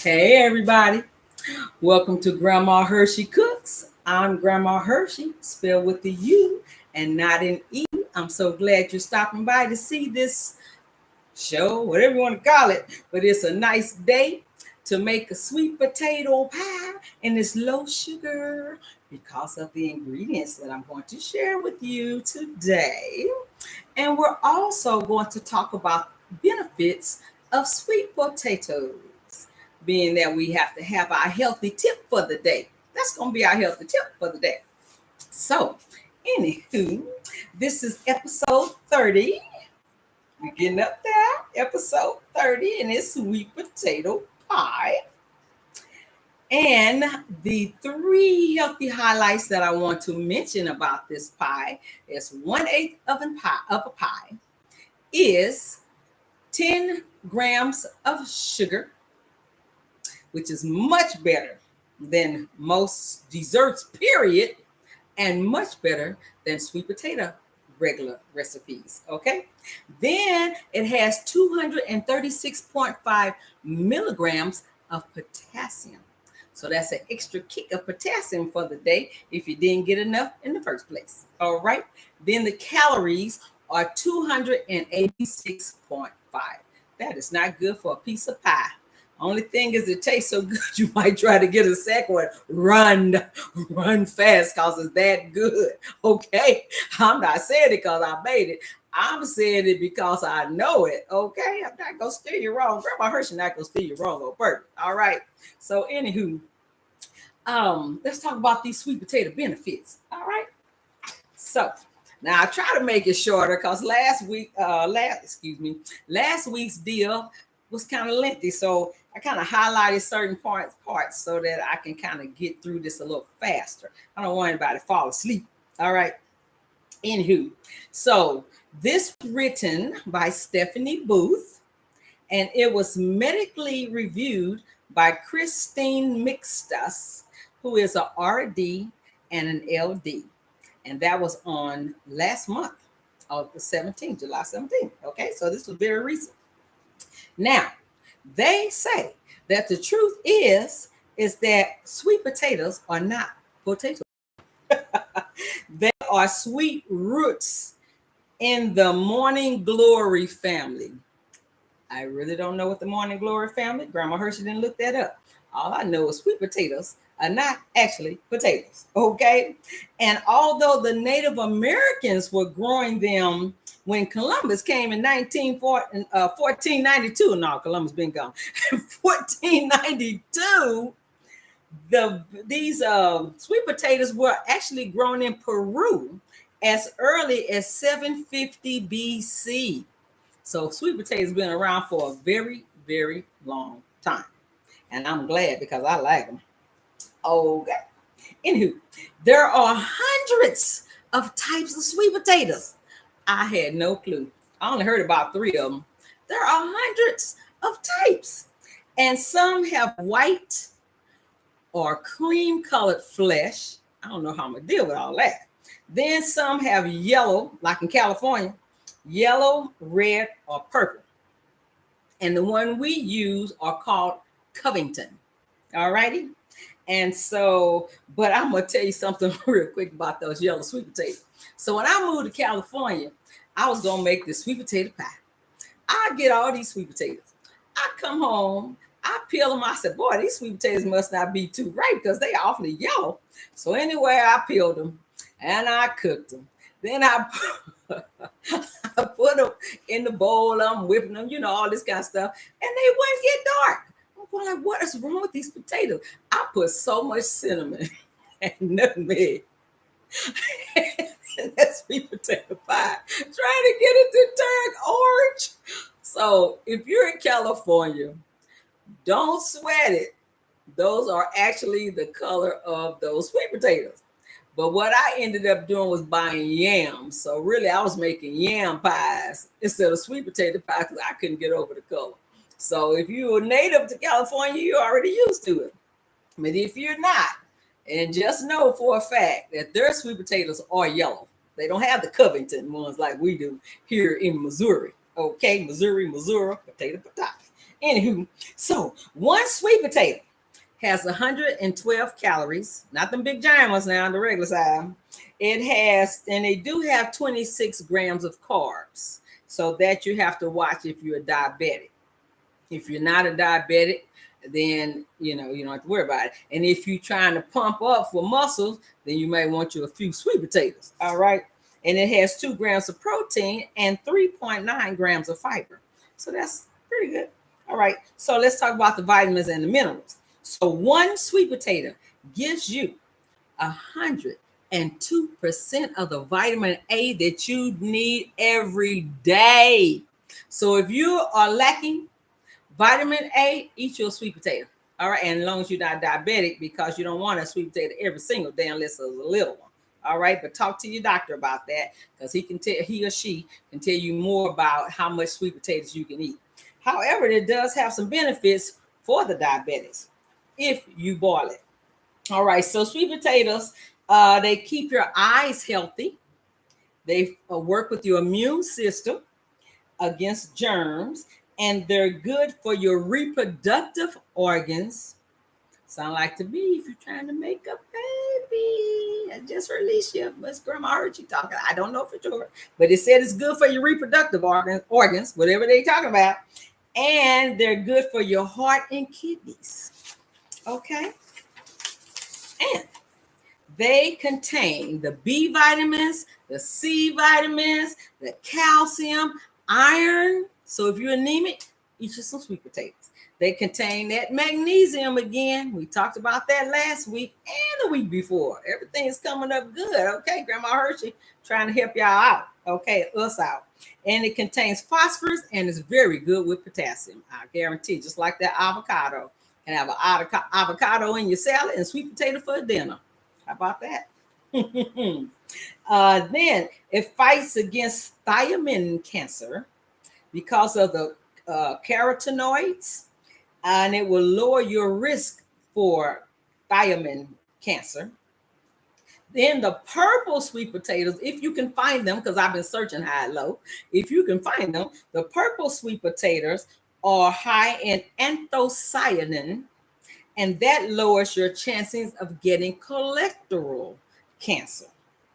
Hey everybody, welcome to Grandma Hershey Cooks. I'm Grandma Hershey, spelled with the U and not an E. I'm so glad you're stopping by to see this show, whatever you want to call it. But it's a nice day to make a sweet potato pie, and it's low sugar because of the ingredients that I'm going to share with you today. And we're also going to talk about benefits of sweet potatoes, being that we have to have our healthy tip for the day. That's going to be our healthy tip for the day. So, anywho, this is episode 30. We're getting up there, episode 30, and it's sweet potato pie. And the three healthy highlights that I want to mention about this pie is 1/8 of a pie is 10 grams of sugar, which is much better than most desserts, period, and much better than sweet potato regular recipes, okay? Then it has 236.5 milligrams of potassium. So that's an extra kick of potassium for the day if you didn't get enough in the first place, all right? Then the calories are 286.5. That is not good for a piece of pie. Only thing is it tastes so good you might try to get a second one. Run fast because it's that good. Okay. I'm not saying it because I made it. I'm saying it because I know it. Okay. I'm not gonna steer you wrong. Grandma Hershey not gonna steer you wrong on purpose. All right. So anywho, let's talk about these sweet potato benefits. All right. So now I try to make it shorter because last week's deal was kind of lengthy. So I kind of highlighted certain parts so that I can kind of get through this a little faster. I don't want anybody to fall asleep. All right. Anywho, so this written by Stephanie Booth, and it was medically reviewed by Christine Mixtus, who is a RD and an LD. And that was on last month of the 17th, July 17th. Okay, so this was very recent. Now, they say that the truth is that sweet potatoes are not potatoes. They are sweet roots in the morning glory family. I really don't know what the morning glory family. Grandma Hershey didn't look that up. All I know is sweet potatoes are not actually potatoes, okay? And although the Native Americans were growing them when Columbus came in 1492, no, Columbus been gone. 1492, these sweet potatoes were actually grown in Peru as early as 750 BC. So sweet potatoes been around for a very, very long time. And I'm glad because I like them. Okay. Anywho, there are hundreds of types of sweet potatoes. I had no clue. I only heard about 3 of them. There are hundreds of types. And some have white or cream colored flesh. I don't know how I'm going to deal with all that. Then some have yellow, like in California, yellow, red, or purple. And the one we use are called Covington. All righty. And so, but I'm going to tell you something real quick about those yellow sweet potatoes. So when I moved to California, I was going to make this sweet potato pie. I get all these sweet potatoes. I come home, I peel them. I said, boy, these sweet potatoes must not be too ripe because they awfully yellow. So anyway, I peeled them and I cooked them. Then I put them in the bowl. I'm whipping them, all this kind of stuff. And they wouldn't get dark. I'm like, what is wrong with these potatoes? I put so much cinnamon and nutmeg in that sweet potato pie, trying to get it to turn orange. So if you're in California, don't sweat it. Those are actually the color of those sweet potatoes. But what I ended up doing was buying yams. So really, I was making yam pies instead of sweet potato pie because I couldn't get over the color. So if you're native to California, you're already used to it. But if you're not, and just know for a fact that their sweet potatoes are yellow. They don't have the Covington ones like we do here in Missouri. Okay, Missouri, potato. Anywho, so one sweet potato has 112 calories, not them big giant ones now on the regular side. It has, and they do have 26 grams of carbs. So that you have to watch if you're a diabetic. If you're not a diabetic, then you don't have to worry about it. And if you're trying to pump up for muscles, then you may want you a few sweet potatoes. All right. And it has 2 grams of protein and 3.9 grams of fiber. So that's pretty good. All right. So let's talk about the vitamins and the minerals. So one sweet potato gives you 102% of the vitamin A that you need every day. So if you are lacking vitamin A, eat your sweet potato. All right. And as long as you're not diabetic, because you don't want a sweet potato every single day unless it's a little one. All right. But talk to your doctor about that, because he or she can tell you more about how much sweet potatoes you can eat. However, it does have some benefits for the diabetics if you boil it. All right. So sweet potatoes, they keep your eyes healthy. They work with your immune system against germs, and they're good for your reproductive organs. Sound like to me if you're trying to make a baby. I just released you. Miss Grandma heard you talking. I don't know for sure, but it said it's good for your reproductive organs, whatever they're talking about. And they're good for your heart and kidneys. Okay. And they contain the B vitamins, the C vitamins, the calcium, iron. So if you're anemic, eat you some sweet potatoes. They contain that magnesium again. We talked about that last week and the week before. Everything's coming up good. Okay, Grandma Hershey trying to help y'all out. Okay, us out. And it contains phosphorus and is very good with potassium. I guarantee, just like that avocado. You can have an avocado in your salad and sweet potato for dinner. How about that? Then it fights against thiamine cancer because of the carotenoids, and it will lower your risk for thiamine cancer. Then the purple sweet potatoes, if you can find them, because I've been searching high and low, if you can find them, the purple sweet potatoes are high in anthocyanin, and that lowers your chances of getting colorectal cancer.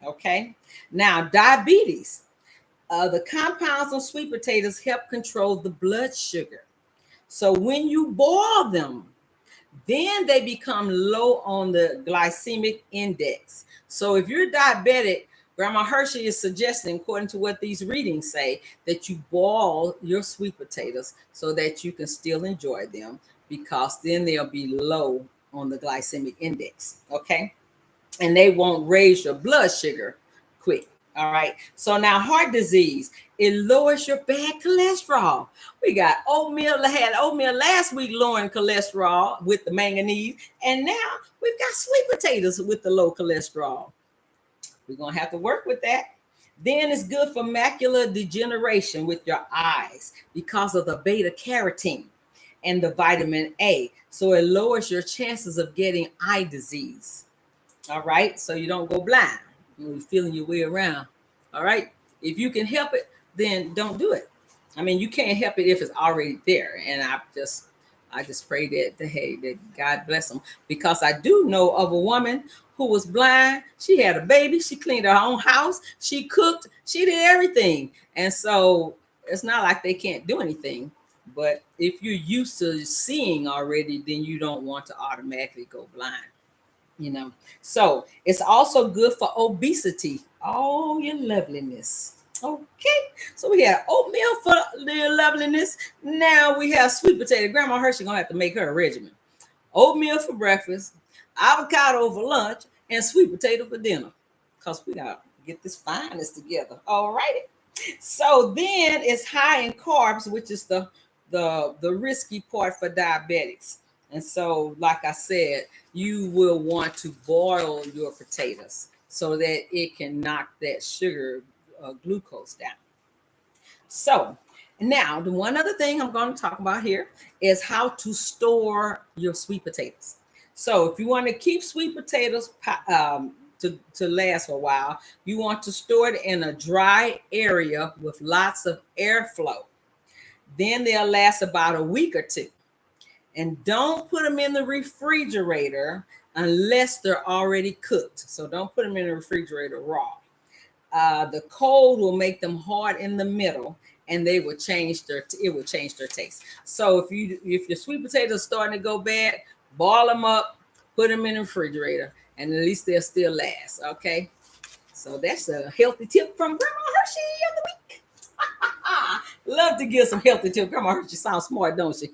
Okay. Now, diabetes. The compounds on sweet potatoes help control the blood sugar. So when you boil them, then they become low on the glycemic index. So if you're diabetic, Grandma Hershey is suggesting, according to what these readings say, that you boil your sweet potatoes so that you can still enjoy them, because then they'll be low on the glycemic index. Okay. And they won't raise your blood sugar quick. All right. So now heart disease, it lowers your bad cholesterol. We got oatmeal. I had oatmeal last week lowering cholesterol with the manganese. And now we've got sweet potatoes with the low cholesterol. We're going to have to work with that. Then it's good for macular degeneration with your eyes because of the beta carotene and the vitamin A. So it lowers your chances of getting eye disease. All right. So you don't go blind. You're feeling your way around. All right. If you can help it, then don't do it. I mean, you can't help it if it's already there. And I just pray that God bless them, because I do know of a woman who was blind. She had a baby. She cleaned her own house. She cooked. She did everything. And so it's not like they can't do anything. But if you're used to seeing already, then you don't want to automatically go blind. So it's also good for obesity. Oh, your loveliness. Okay, so we have oatmeal for the loveliness. Now we have sweet potato. Grandma Hershey gonna have to make her a regimen. Oatmeal for breakfast, avocado for lunch, and sweet potato for dinner, because we gotta get this fineness together. All righty. So then it's high in carbs, which is the risky part for diabetics. And so, like I said, you will want to boil your potatoes so that it can knock that sugar glucose down. So now, the one other thing I'm going to talk about here is how to store your sweet potatoes. So if you want to keep sweet potatoes to last for a while, you want to store it in a dry area with lots of airflow. Then they'll last about a week or two. And don't put them in the refrigerator unless they're already cooked. So don't put them in the refrigerator raw. The cold will make them hard in the middle, and it will change their taste. So if your sweet potatoes are starting to go bad, boil them up, put them in the refrigerator, and at least they'll still last. Okay. So that's a healthy tip from Grandma Hershey of the week. Love to give some healthy tips. Grandma Hershey sounds smart, don't she?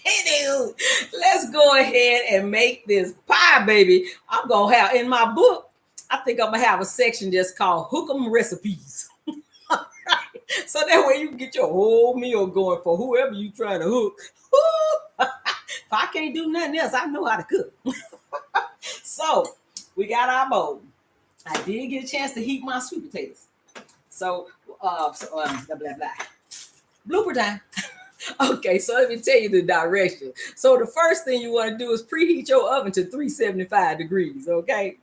Anywho, let's go ahead and make this pie, baby. I'm gonna have in my book. I think I'm gonna have a section just called "Hook 'em Recipes." So that way you can get your whole meal going for whoever you trying to hook. If I can't do nothing else, I know how to cook. So we got our bowl. I did get a chance to heat my sweet potatoes. So, blah, blah, blah. Blooper time. Okay, so let me tell you the direction. So the first thing you want to do is preheat your oven to 375 degrees, okay?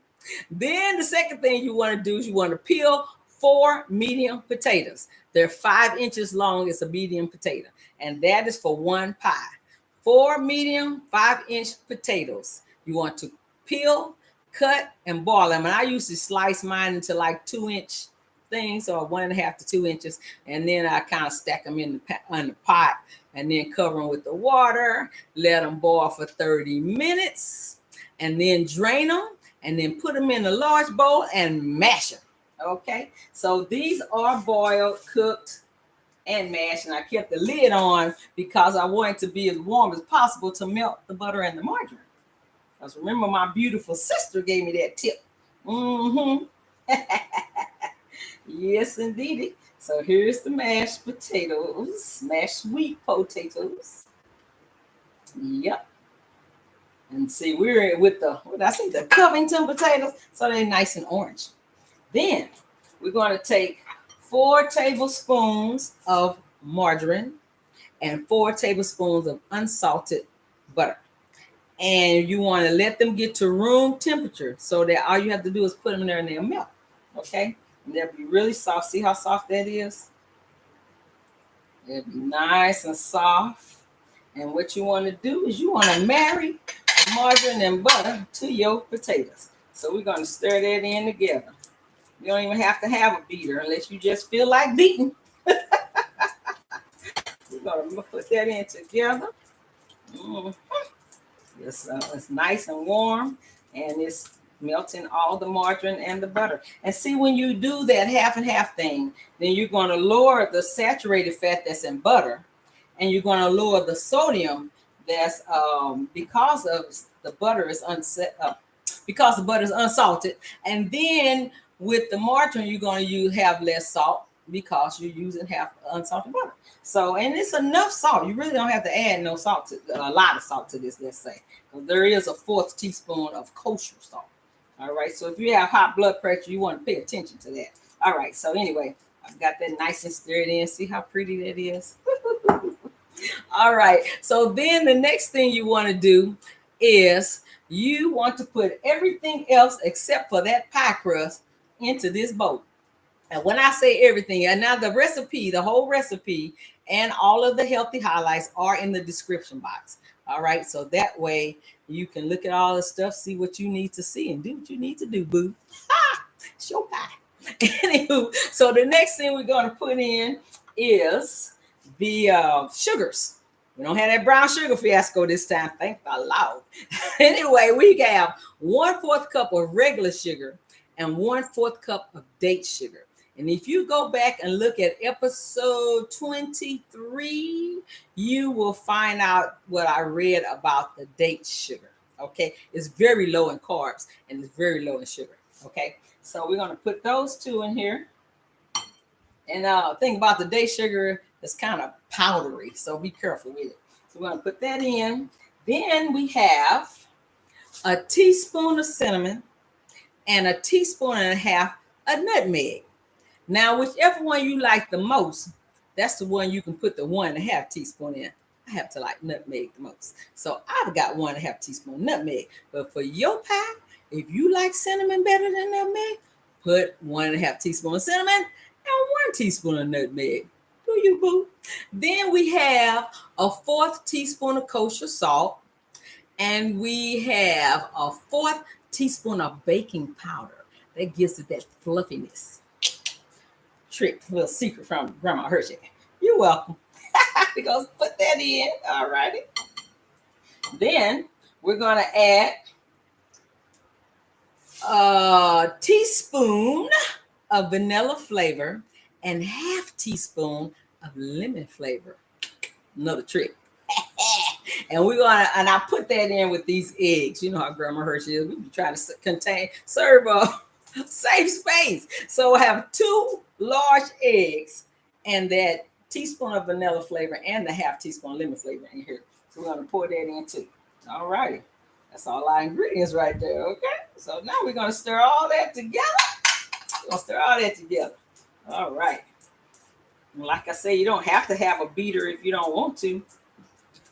Then the second thing you want to do is you want to peel 4 medium potatoes. They're 5 inches long. It's a medium potato. And that is for one pie. 4 medium 5-inch potatoes. You want to peel, cut, and boil them. And I usually slice mine into like 2-inch things, or 1.5 to 2 inches. And then I kind of stack them in the pot and then cover them with the water. Let them boil for 30 minutes. And then drain them. And then put them in a large bowl and mash them. Okay, so these are boiled, cooked, and mashed. And I kept the lid on because I want it to be as warm as possible to melt the butter and the margarine. Because remember, my beautiful sister gave me that tip. Mm-hmm. Yes, indeed. So here's the mashed potatoes, mashed sweet potatoes. Yep. And see, we're with the Covington potatoes, so they're nice and orange. Then we're going to take 4 tablespoons of margarine and 4 tablespoons of unsalted butter. And you want to let them get to room temperature so that all you have to do is put them in there and they'll melt. Okay? And they'll be really soft. See how soft that is? It'll be nice and soft. And what you want to do is you want to marry margarine and butter to your potatoes. So we're going to stir that in together. You don't even have to have a beater unless you just feel like beating. We're going to put that in together. It's nice and warm, and it's melting all the margarine and the butter. And see, when you do that half and half thing, then you're going to lower the saturated fat that's in butter, and you're going to lower the sodium that's because the butter is unsalted. And then with the margarine, you're going to have less salt because you're using half unsalted butter. So, and it's enough salt. You really don't have to add no salt a lot of salt to this, let's say. There is a 1/4 teaspoon of kosher salt. All right. So if you have high blood pressure, you want to pay attention to that. All right. So anyway, I've got that nice and stirred in. See how pretty that is? All right. So then the next thing you want to do is you want to put everything else except for that pie crust into this bowl. And when I say everything, and now the recipe, the whole recipe, and all of the healthy highlights are in the description box. All right. So that way you can look at all the stuff, see what you need to see, and do what you need to do, boo. It's your pie. Anywho, so the next thing we're going to put in is the sugars. We don't have that brown sugar fiasco this time. Thank the Lord. Anyway, we have 1/4 cup of regular sugar and 1/4 cup of date sugar. And if you go back and look at episode 23, you will find out what I read about the date sugar. Okay, it's very low in carbs and it's very low in sugar. Okay, so we're going to put those 2 in here. And thing about the date sugar, it's kind of powdery, so be careful with it. So we're going to put that in. Then we have a teaspoon of cinnamon and a teaspoon and a half of nutmeg. Now, whichever one you like the most, that's the one you can put the 1.5 teaspoon in. I have to like nutmeg the most. So I've got 1.5 teaspoon nutmeg. But for your pie, if you like cinnamon better than nutmeg, put 1.5 teaspoon of cinnamon and 1 teaspoon of nutmeg. Do you, boo? Then we have a 1/4 teaspoon of kosher salt. And we have a 1/4 teaspoon of baking powder. That gives it that fluffiness. Trick, little secret from Grandma Hershey. You're welcome. We're going to put that in. All righty. Then we're going to add a teaspoon of vanilla flavor and 1/2 teaspoon of lemon flavor. Another trick. And we're gonna, and I put that in with these eggs. You know how Grandma Hershey is. We be trying to serve a safe space. So I have 2 large eggs and that teaspoon of vanilla flavor and the 1/2 teaspoon lemon flavor in here. So we're gonna pour that in too. All righty. That's all our ingredients right there. Okay. So now we're gonna stir all that together. We're gonna stir all that together. All right. Like I say, you don't have to have a beater if you don't want to.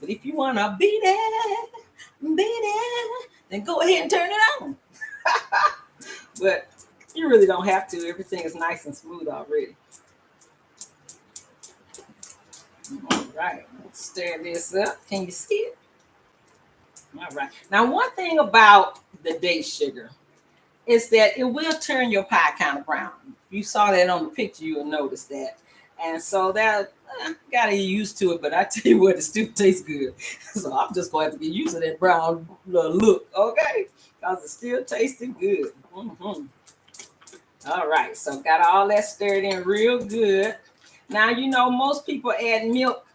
But if you want to beat it, then go ahead and turn it on. But you really don't have to. Everything is nice and smooth already. All right. Let's stir this up. Can you see it? All right. Now, one thing about the date sugar is that it will turn your pie kind of brown. If you saw that on the picture, you will notice that. And so that gotta get used to it, but I tell you what, it still tastes good. So I'm just going to have to get used to that brown look, okay? Because it's still tasting good. Mm-hmm. All right, so got all that stirred in real good. Now, you know, most people add milk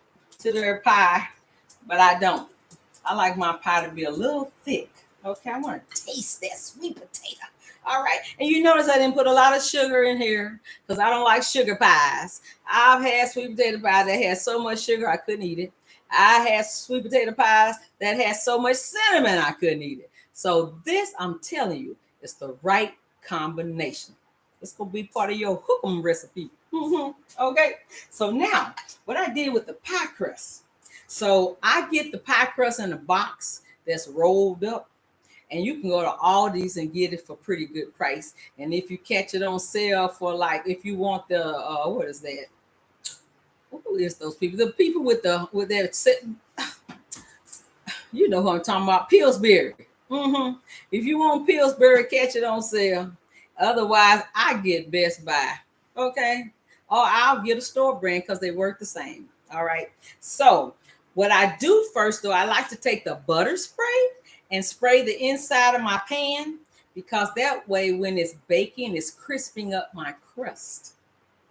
to their pie, but I don't. I like my pie to be a little thick. Okay, I want to taste that sweet potato. All right. And you notice I didn't put a lot of sugar in here because I don't like sugar pies. I've had sweet potato pie that had so much sugar I couldn't eat it. I had sweet potato pies that had so much cinnamon I couldn't eat it. So this, I'm telling you, is the right combination. It's going to be part of your hook'em recipe. Okay. So now what I did with the pie crust. So I get the pie crust in a box that's rolled up. And you can go to Aldi's and get it for pretty good price. And if you catch it on sale for like, if you want the, what is that? Who is those people? The people with their, you know who I'm talking about, Pillsbury. If you want Pillsbury, catch it on sale. Otherwise, I get Best Buy. Okay. Or I'll get a store brand because they work the same. All right. So what I do first, though, I like to take the butter spray and spray the inside of my pan because that way when it's baking, it's crisping up my crust.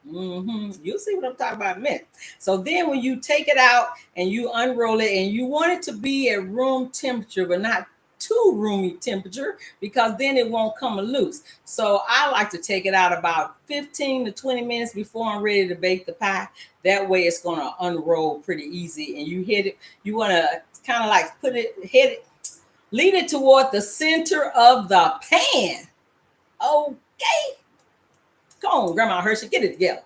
You'll see what I'm talking about in a minute. So then when you take it out and you unroll it and you want it to be at room temperature, but not too roomy temperature because then it won't come loose. So I like to take it out about 15 to 20 minutes before I'm ready to bake the pie. That way it's going to unroll pretty easy. And you hit it, you want to kind of like lead it toward the center of the pan. Okay. Come on, Grandma Hershey, get it together.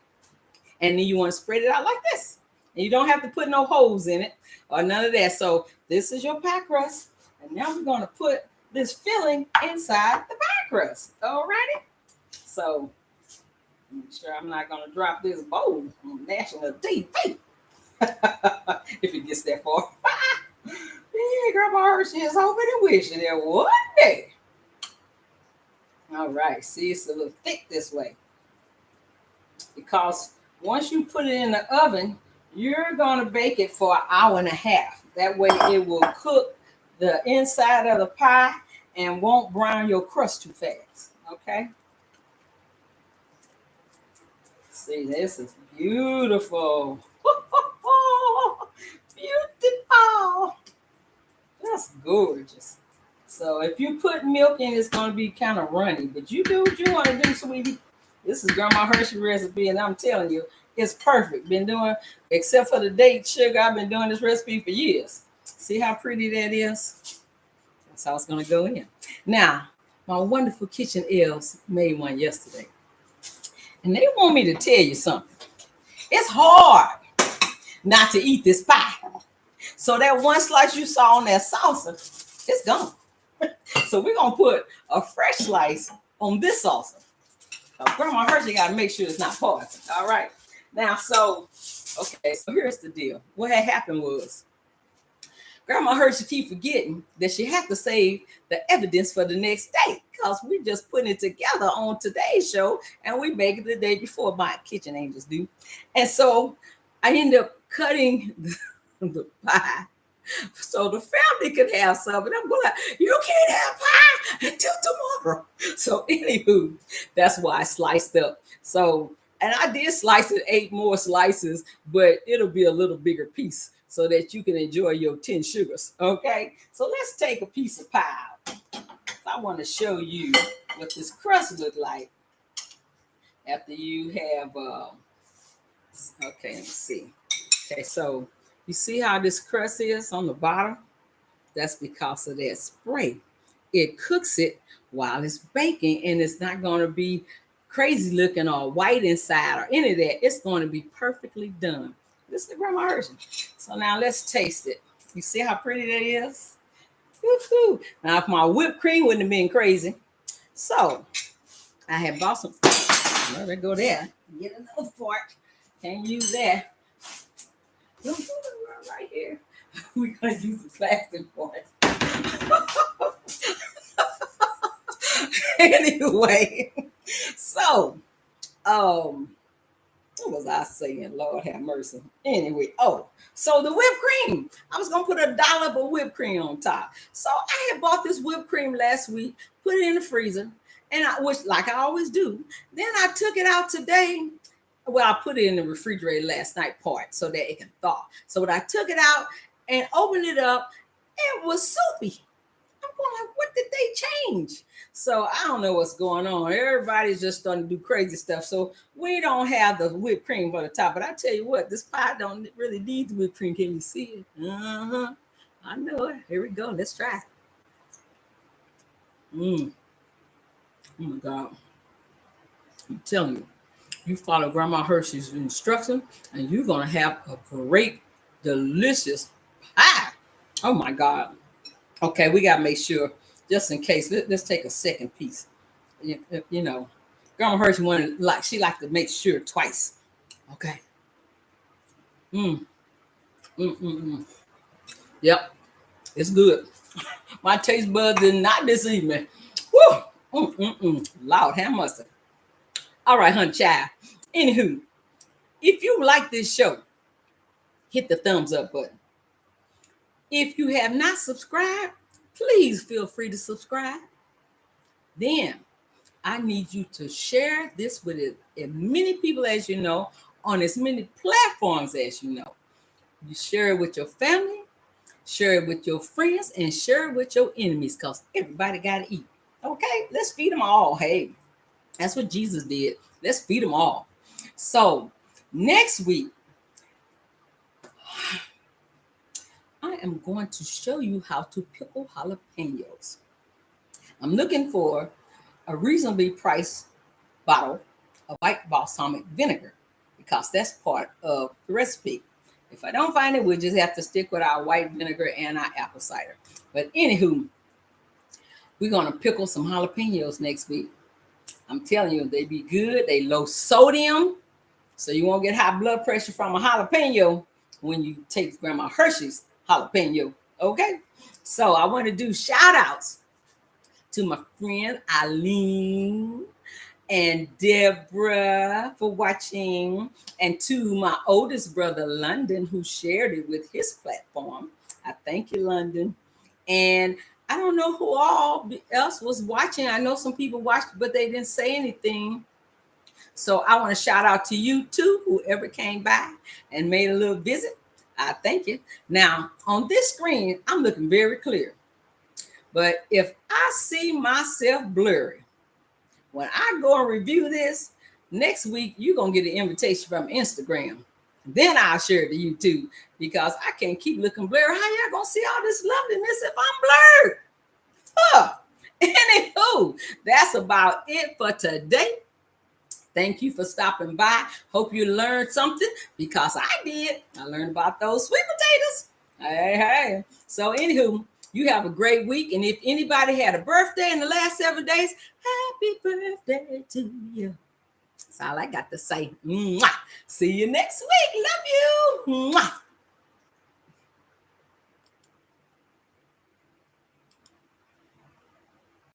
And then you want to spread it out like this. And you don't have to put no holes in it or none of that. So this is your pie crust. And now we're going to put this filling inside the pie crust. All righty. So make sure I'm not going to drop this bowl on national TV. If it gets that far. Yeah, Grandma Hershey is hoping and wishing there one day. All right. See, it's a little thick this way. Because once you put it in the oven, you're going to bake it for 1.5 hours. That way it will cook the inside of the pie and won't brown your crust too fast. Okay. See, this is beautiful. Beautiful. That's gorgeous. So if you put milk in, it's going to be kind of runny, but you do what you want to do, sweetie. This is Grandma Hershey recipe, and I'm telling you, it's perfect. Been doing, except for the date sugar, I've been doing this recipe for years. See how pretty that is? That's how it's going to go in. Now, my wonderful kitchen elves made one yesterday. And they want me to tell you something. It's hard not to eat this pie. So that one slice you saw on that salsa, it's gone. So we're going to put a fresh slice on this salsa. Grandma Hershey got to make sure it's not poison. All right. Now, so Okay, so here's the deal. What had happened was Grandma Hershey keep forgetting that she had to save the evidence for the next day because we just putting it together on today's show and we make it the day before. My kitchen angels do. And so I end up cutting the pie so the family could have some. And I'm going like, you can't have pie until tomorrow. So anywho, that's why I sliced up. So, and I did slice it 8 more slices, but it'll be a little bigger piece so that you can enjoy your 10 sugars. Okay, so let's take a piece of pie out. I want to show you what this crust look like after you have, okay, let me see. Okay, so you see how this crust is on the bottom? That's because of that spray. It cooks it while it's baking, and it's not going to be crazy looking or white inside or any of that. It's going to be perfectly done. This is the Grandma Hershey. So now let's taste it. You see how pretty that is? Woo-hoo. Now, if my whipped cream wouldn't have been crazy. So I had bought some. Let it go there. Get another fork. Can't use that. Right here. We're going to use the plastic fork. Anyway, so what was I saying? Lord have mercy. Anyway, so the whipped cream. I was gonna put a dollop of whipped cream on top. So I had bought this whipped cream last week, put it in the freezer, and which like I always do. Then I took it out today. Well, I put it in the refrigerator last night part so that it can thaw. So when I took it out and opened it up, it was soupy. I'm going like, what did they change? So I don't know what's going on. Everybody's just starting to do crazy stuff. So we don't have the whipped cream for the top. But I tell you what, this pie don't really need the whipped cream. Can you see it? I know it. Here we go. Let's try it. Oh my God. I'm telling you, you follow Grandma Hershey's instruction and you're going to have a great, delicious pie. Oh my God. Okay, we got to make sure, just in case, let's take a second piece. You know, Grandma Hershey she liked to make sure twice. Okay. Yep, it's good. My taste buds did not deceive me. Woo! Loud ham mustard. All right, hun child. Anywho, if you like this show, hit the thumbs up button. If you have not subscribed, please feel free to subscribe. Then I need you to share this with as many people as you know, on as many platforms as you know. You share it with your family, share it with your friends, and share it with your enemies because everybody got to eat. Okay, let's feed them all. Hey, that's what Jesus did. Let's feed them all. So next week, I am going to show you how to pickle jalapenos. I'm looking for a reasonably priced bottle of white balsamic vinegar because that's part of the recipe. If I don't find it, we'll just have to stick with our white vinegar and our apple cider. But anywho, we're going to pickle some jalapenos next week. I'm telling you, they be good. They low sodium, so you won't get high blood pressure from a jalapeno when you take Grandma Hershey's jalapeno. Okay? So I want to do shout outs to my friend Eileen and Deborah for watching, and to my oldest brother London who shared it with his platform. I thank you, London. And I don't know who all else was watching. I know some people watched, but they didn't say anything. So I want to shout out to you too, whoever came by and made a little visit. I thank you. Now on this screen, I'm looking very clear. But if I see myself blurry, when I go and review this, next week, you're going to get an invitation from Instagram. Then I'll share it to you too, because I can't keep looking blurry. How y'all going to see all this loveliness if I'm blurred? Anywho, that's about it for today. Thank you for stopping by. Hope you learned something because I did. I learned about those sweet potatoes. Hey. So anywho, you have a great week. And if anybody had a birthday in the last 7 days, happy birthday to you. That's all I got to say. Mwah. See you next week. Love you. Mwah.